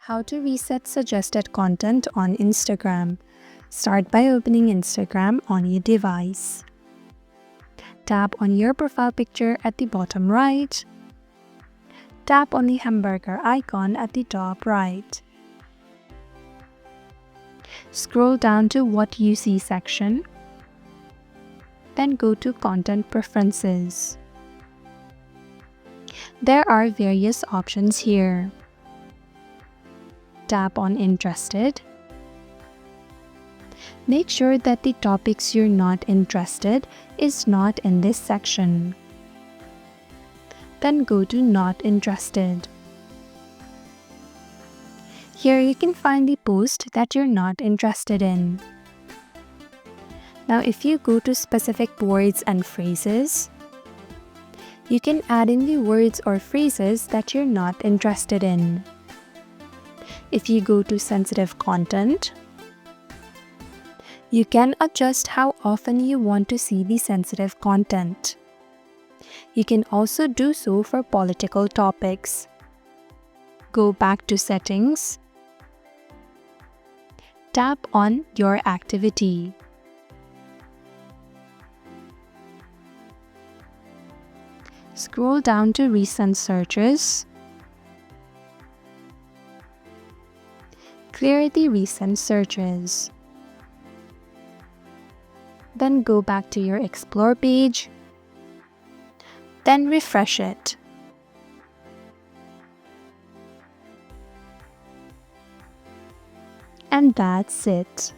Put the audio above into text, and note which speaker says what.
Speaker 1: How to reset suggested content on Instagram. Start by opening Instagram on your device. Tap on your profile picture at the bottom right. Tap on the hamburger icon at the top right. Scroll down to What You See section. Then go to Content Preferences. There are various options here. Tap on Interested. Make sure that the topics you're not interested is not in this section. Then go to Not Interested. Here you can find the post that you're not interested in. Now if you go to Specific Words and Phrases, you can add in the words or phrases that you're not interested in. If you go to Sensitive Content, you can adjust how often you want to see the sensitive content. You can also do so for political topics. Go back to Settings. Tap on Your Activity. Scroll down to Recent Searches. Clear the recent searches. Then go back to your Explore page. Then refresh it. And that's it.